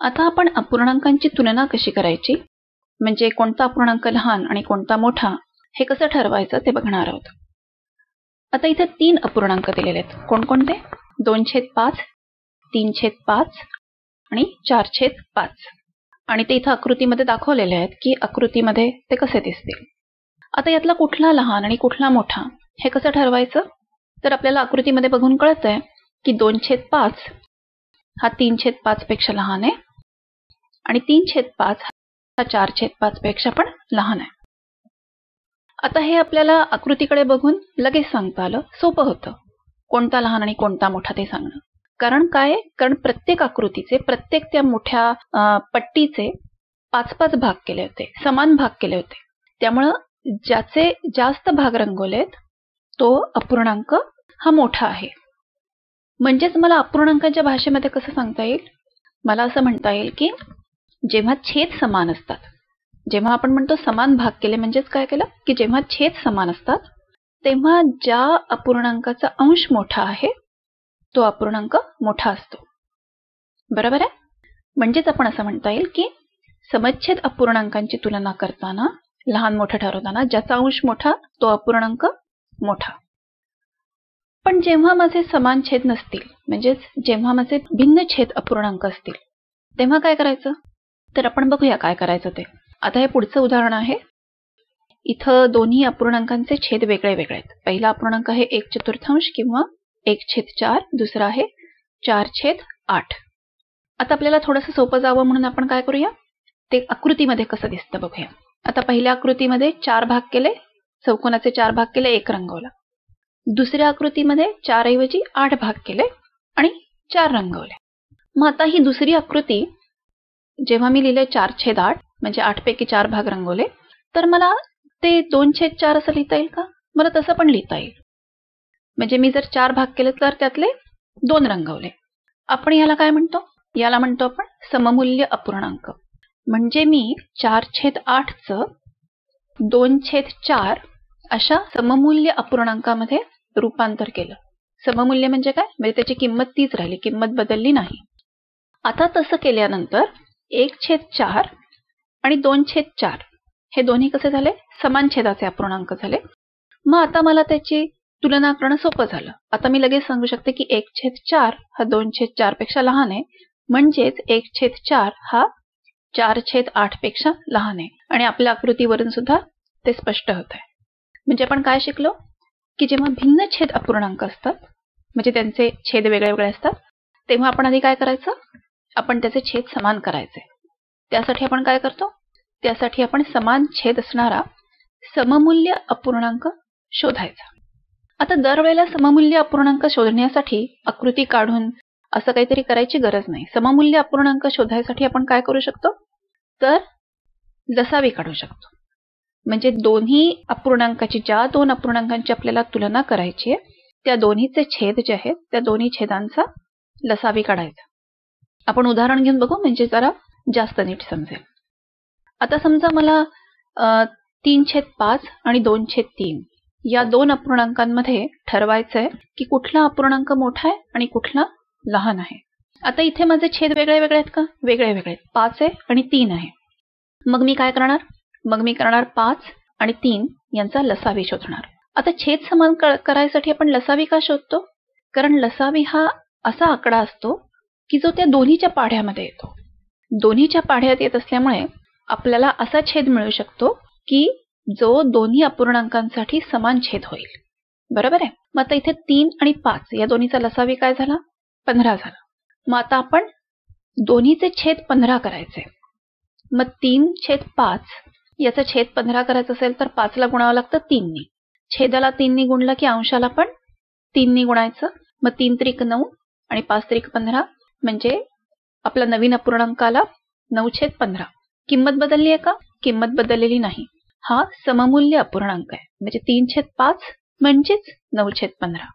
आता आपण अपूर्णांकांची तुलना कशी करायची, म्हणजे कोणता अपूर्णांक लहान आणि कोणता मोठा हे कसं ठरवायचं ते बघणार आहोत. आता इथे 3 अपूर्णांक दिलेले आहेत. कोणकोणते? 2/5, 3/5 आणि 4/5. आणि ते इथं आकृतीमध्ये दाखवलेले आहेत की आकृतीमध्ये ते कसे दिसतील. आता यातला कुठला लहान आणि कुठला मोठा हे कसं ठरवायचं, तर आपल्याला आकृतीमध्ये बघून कळतंय की 2/5 हा 3/5 पेक्षा लहान आहे आणि 3/5 हा 4/5 पेक्षा पण लहान आहे. आता हे आपल्याला आकृतीकडे बघून लगेच सांगता आलं, सोपं होतं कोणता लहान आणि कोणता मोठा ते सांगणं. कारण काय, कारण प्रत्येक आकृतीचे, प्रत्येक त्या मोठ्या पट्टीचे 5-5 भाग केले होते, समान भाग केले होते. त्यामुळं ज्याचे जास्त भाग रंगवलेत तो अपूर्णांक हा मोठा आहे. म्हणजेच मला अपूर्णांकाच्या भाषेमध्ये कसं सांगता येईल, मला असं म्हणता येईल की जेव्हा छेद समान असतात, जेव्हा आपण म्हणतो समान भाग केले, म्हणजेच काय केलं की जेव्हा छेद समान असतात तेव्हा ज्या अपूर्णांकाचा अंश मोठा आहे तो अपूर्णांक मोठा असतो. बरोबर आहे. म्हणजेच आपण असं म्हणता येईल की समच्छेद अपूर्णांकांची तुलना करताना, लहान मोठं ठरवताना ज्याचा अंश मोठा तो अपूर्णांक मोठा. पण जेव्हा माझे समान छेद नसतील, म्हणजेच जेव्हा माझे भिन्न छेद अपूर्णांक असतील, तेव्हा काय करायचं, तर आपण बघूया काय करायचं ते. आता हे पुढचं उदाहरण आहे. इथं दोन्ही अपूर्णांकांचे छेद वेगळे वेगळे आहेत. पहिला अपूर्णांक आहे 1/4 किंवा 1/4, दुसरा आहे 4/8. आता आपल्याला थोडंसं सोपं जावं म्हणून आपण काय करूया, ते आकृतीमध्ये कसं दिसतं बघूया. आता पहिल्या आकृतीमध्ये 4 भाग केले, चौकोनाचे 4 भाग केले, 1 रंगवला. दुसऱ्या आकृतीमध्ये 4 ऐवजी 8 भाग केले आणि 4 रंगवले. मग आता ही दुसरी आकृती जेव्हा मी लिहिले 4/8, म्हणजे 8 पैकी 4 भाग रंगवले, तर मला ते 2/4 असं लिहिता येईल का? मला तसं पण लिहिता येईल. म्हणजे मी जर 4 भाग केले तर त्यातले 2 रंगवले. आपण याला काय म्हणतो, याला म्हणतो आपण सममूल्य अपूर्णांक. म्हणजे मी 4/8चं 2/4 अशा सममूल्य अपूर्णांकामध्ये रूपांतर केलं. सममूल्य म्हणजे काय, म्हणजे त्याची किंमत तीच राहिली, किंमत बदलली नाही. आता तसं केल्यानंतर 1/4 आणि 2/4 हे दोन्ही कसे झाले, समान छेदाचे अपूर्णांक झाले. मग आता मला त्याची तुलना करणं सोपं झालं. आता मी लगेच सांगू शकते की 1/4 हा 2/4 पेक्षा लहान आहे, म्हणजेच 1/4 हा 4/8 पेक्षा लहान आहे. आणि आपल्या आकृतीवरून सुद्धा ते स्पष्ट होत आहे. म्हणजे आपण काय शिकलो की जेव्हा भिन्न छेद अपूर्णांक असतात, म्हणजे त्यांचे छेद वेगळे वेगळे असतात, तेव्हा आपण आधी काय करायचं, आपण त्याचे छेद समान करायचे. त्यासाठी आपण काय करतो, त्यासाठी आपण समान छेद असणारा सममूल्य अपूर्णांक शोधायचा. आता दरवेळेला सममूल्य अपूर्णांक शोधण्यासाठी आकृती काढून असं काहीतरी करायची गरज नाही. सममूल्य अपूर्णांक शोधायसाठी आपण काय करू शकतो, तर लसावी काढू शकतो. म्हणजे दोन्ही अपूर्णांकाची, ज्या 2 अपूर्णांकांची आपल्याला तुलना करायची आहे त्या दोन्हीचे छेद जे आहेत त्या दोन्ही छेदांचा लसावी काढायचा. आपण उदाहरण घेऊन बघू, म्हणजे जरा जास्त नीट समजेल. आता समजा मला 3/5 आणि 2/3 या 2 अपूर्णांकांमध्ये ठरवायचंय की कुठला अपूर्णांक मोठा आहे आणि कुठला लहान आहे. आता इथे माझे छेद वेगळे वेगळे आहेत का, वेगळे वेगळे आहेत. 5 आहे आणि 3 आहे. मग मी काय करणार, मग मी करणार 5 आणि 3 यांचा लसावी शोधणार. आता छेद समान करायसाठी आपण लसावी का शोधतो, कारण लसावी हा असा आकडा असतो की जो त्या दोन्हीच्या पाढ्यामध्ये येतो. दोन्हीच्या पाढ्यात येत असल्यामुळे आपल्याला असा छेद मिळू शकतो की जो दोन्ही अपूर्णांकांसाठी समान छेद होईल. बरोबर आहे. मग आता इथे 3 आणि 5 या दोन्हीचा लसावी काय झाला, 15 झाला. मग आता आपण दोन्हीचे छेद 15 करायचे. मग 3/5 याचा छेद 15 करायचा असेल तर 5 ला गुणावं लागतं 3 नी. छेदाला 3 नी गुणलं की अंशाला पण 3 नी गुणायचं. मग 3 त्रिक 9 आणि 5 त्रिक 15, म्हणजे आपला नवीन अपूर्णांक आला 9/15. किंमत बदलली आहे का, किंमत बदललेली नाही. हा सममूल्य अपूर्णांक आहे, म्हणजे 3/5 म्हणजेच 9/15.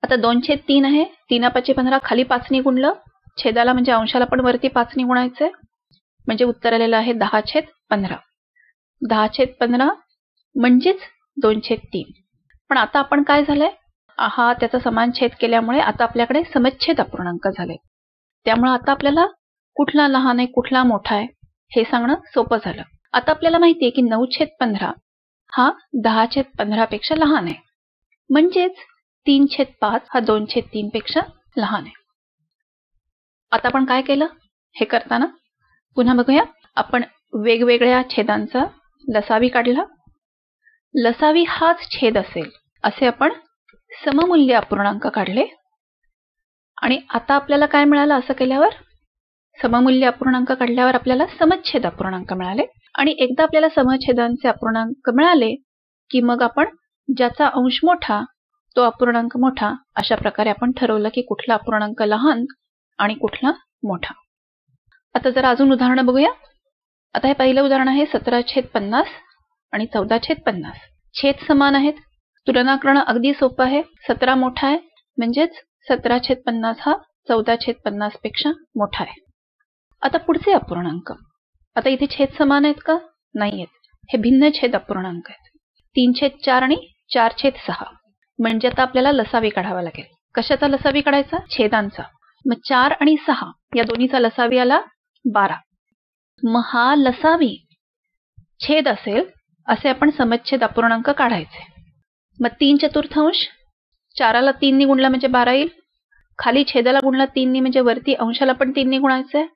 आता 2/3 आहे, 3×5=15, खाली 5 नी गुणलं, छेदाला म्हणजे अंशाला पण वरती 5 नी गुणायचंय, म्हणजे उत्तर आलेलं आहे 10/15. 10/15 म्हणजेच 2/3. पण आता आपण काय झालंय, हा त्याचा समान छेद केल्यामुळे आता आपल्याकडे समच्छेद अपूर्णांक झाले. त्यामुळे आता आपल्याला कुठला लहान आहे कुठला मोठा आहे हे सांगणं सोपं झालं. आता आपल्याला माहिती आहे की 9/15 हा 10/15 पेक्षा लहान आहे. म्हणजेच 3/5 हा 2/3 पेक्षा लहान आहे. आता आपण काय केलं हे करताना पुन्हा बघूया. आपण वेगवेगळ्या छेदांचा लसावी काढला. लसावी हाच छेद असेल असे आपण सममूल्य अपूर्णांक काढले. आणि आता आपल्याला काय मिळालं असं केल्यावर? सममूल्य अपूर्णांक काढल्यावर आपल्याला समच्छेद अपूर्णांक मिळाले. आणि एकदा आपल्याला समच्छेदांचे अपूर्णांक मिळाले की मग आपण ज्याचा अंश मोठा तो अपूर्णांक मोठा अशा प्रकारे आपण ठरवलं की कुठला अपूर्णांक लहान आणि कुठला मोठा. आता जरा अजून उदाहरणं बघूया. आता हे पहिलं उदाहरण आहे 17/50 आणि 14/50. छेद समान आहेत. तुलना करणं अगदी सोपं आहे. 17 मोठा आहे म्हणजेच 17/50 हा 14/50 पेक्षा मोठा आहे. आता पुढचे अपूर्णांक. आता इथे छेद समान आहेत का? नाही आहेत. हे भिन्न छेद अपूर्णांक आहेत. 3/4 आणि 4/6. म्हणजे आता आपल्याला लसावी काढावा लागेल. कशाचा लसावी काढायचा? छेदांचा. मग 4 आणि 6 या दोन्हीचा लसावी आला 12. मग हा लसावी छेद असेल असे आपण समच्छेद अपूर्णांक काढायचे. मग 3/4 4ला 3 ने गुणला म्हणजे 12 येईल. खाली छेदाला गुणला 3 ने म्हणजे वरती अंशाला पण 3 ने गुणायचं आहे.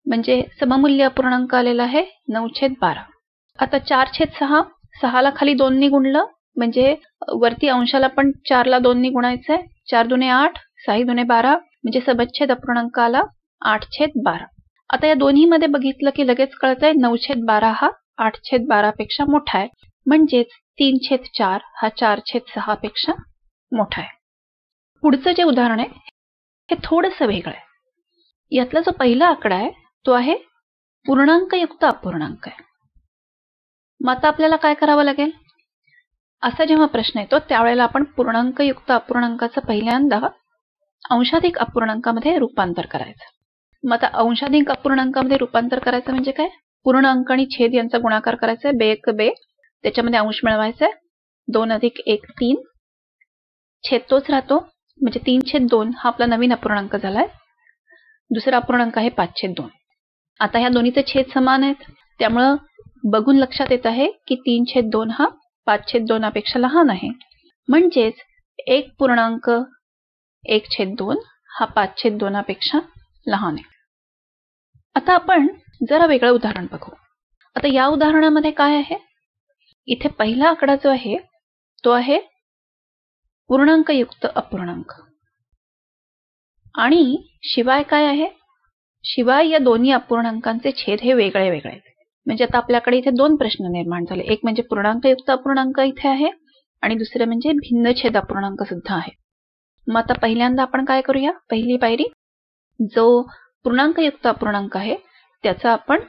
म्हणजे सममूल्य अपूर्णांक आलेला आहे 9/12. आता 4/6 6ला खाली 2 ने गुणलं म्हणजे वरती अंशाला पण 4ला 2 ने गुणायचं आहे. 4 दुने 8 6 दुने 12 म्हणजे समच्छेद अपूर्णांक आला 8/12. आता या दोन्ही मध्ये बघितलं की लगेच कळतंय 9/12 हा 8/12 पेक्षा मोठा आहे. म्हणजेच 3/4 हा 4/6 पेक्षा मोठा आहे. पुढचं जे उदाहरण आहे हे थोडंसं वेगळं आहे. यातला जो पहिला आकडा आहे तो आहे पूर्णांकयुक्त अपूर्णांक आहे. मग आता आपल्याला काय करावं लागेल? असा जेव्हा प्रश्न येतो त्यावेळेला आपण पूर्णांकयुक्त अपूर्णांकाचं पहिल्यांदा अंशाधिक अपूर्णांकामध्ये रूपांतर करायचं. मग आता अंशाधिक अपूर्णांकामध्ये रूपांतर करायचं म्हणजे काय? पूर्ण अंक आणि छेद यांचा गुणाकार करायचा आहे. 2 1 2 त्याच्यामध्ये अंश मिळवायचा आहे. 2 + 1 3 छेद तोच राहतो म्हणजे 3/2 हा आपला नवीन अपूर्णांक झालाय. दुसरा अपूर्णांक आहे 5/2. आता ह्या दोन्हीचे छेद समान आहेत त्यामुळं बघून लक्षात येत आहे की 3/2 हा 5/2 पेक्षा लहान आहे. म्हणजेच 1.1/2 हा 5/2 पेक्षा लहान आहे. आता आपण जरा वेगळं उदाहरण बघू. आता या उदाहरणामध्ये काय आहे? इथे पहिला आकडा जो आहे तो आहे पूर्णांकयुक्त अपूर्णांक. आणि शिवाय काय आहे? शिवाय या दोन्ही अपूर्णांकांचे छेद हे वेगळे वेगळे आहेत. म्हणजे आता आपल्याकडे इथे दोन प्रश्न निर्माण झाले. एक म्हणजे पूर्णांकयुक्त अपूर्णांक इथे आहे आणि दुसरे म्हणजे भिन्न छेद अपूर्णांक सुद्धा आहे. मग आता पहिल्यांदा आपण काय करूया? पहिली पायरी, जो पूर्णांकयुक्त अपूर्णांक आहे त्याचा आपण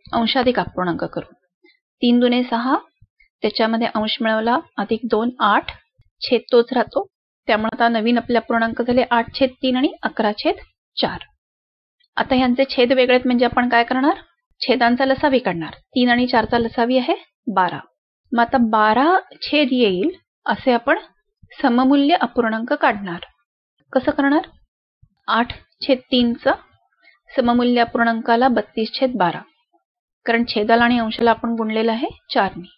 अंशाधिक अपूर्णांक करू. 3 दुने 6 त्याच्यामध्ये अंश मिळवला अधिक 2 8 छेद तोच राहतो. त्यामुळे आता नवीन आपले अपूर्णांक झाले 8/3 आणि 11/4. आता ह्यांचे छेद वेगळे आहेत म्हणजे आपण काय करणार? छेदांचा लसावी काढणार. 3 आणि 4चा लसावी आहे 12. मग आता 12 छेद येईल असे आपण सममूल्य अपूर्णांक काढणार. कसं करणार? 8/3चा सममूल्य अपूर्णांकाला 32/12 कारण छेदाला आणि अंशाला आपण गुणलेलं आहे 4 ने.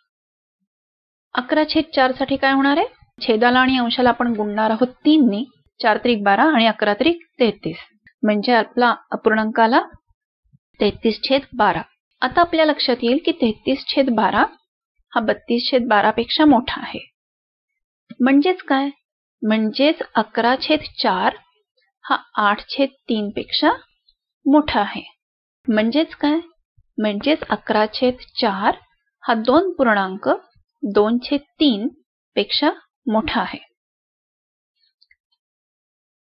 11/4 साठी काय होणार आहे? छेदाला आणि अंशाला आपण गुणणार आहोत 3 ने. 4 त्रिक 12 आणि 11 त्रिक 33 म्हणजे आपला अपूर्णांकाला 33/12. आता आपल्या लक्षात येईल की 33/12 हा 32/12 पेक्षा मोठा आहे. म्हणजेच काय? म्हणजेच 11/4 हा 8/3 पेक्षा मोठा आहे. म्हणजेच काय? म्हणजेच 11/4 हा 2.2/3 पेक्षा मोठा आहे.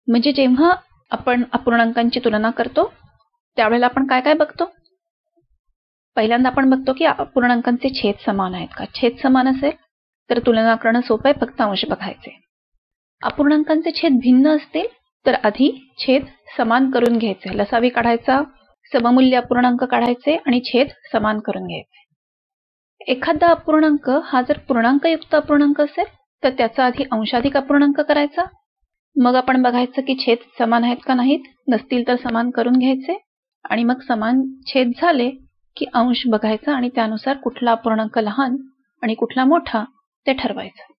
म्हणजे जेव्हा आपण अपूर्णांकांची तुलना करतो त्यावेळेला आपण काय काय बघतो? पहिल्यांदा आपण बघतो की अपूर्णांकांचे छेद समान आहेत का? छेद समान असेल तर तुलना करणं सोपं आहे, फक्त अंश बघायचे. अपूर्णांकांचे छेद भिन्न असतील तर आधी छेद समान करून घ्यायचे. लसावी काढायचा, सममूल्य अपूर्णांक काढायचे आणि छेद समान करून घ्यायचे. एखादा अपूर्णांक हा जर पूर्णांकयुक्त अपूर्णांक असेल तर त्याचा आधी अंशाधिक अपूर्णांक करायचा. मग आपण बघायचं की छेद समान आहेत का नाहीत. नसतील तर समान करून घ्यायचे आणि मग समान छेद झाले की अंश बघायचा आणि त्यानुसार कुठला अपूर्णांक लहान आणि कुठला मोठा ते ठरवायचं.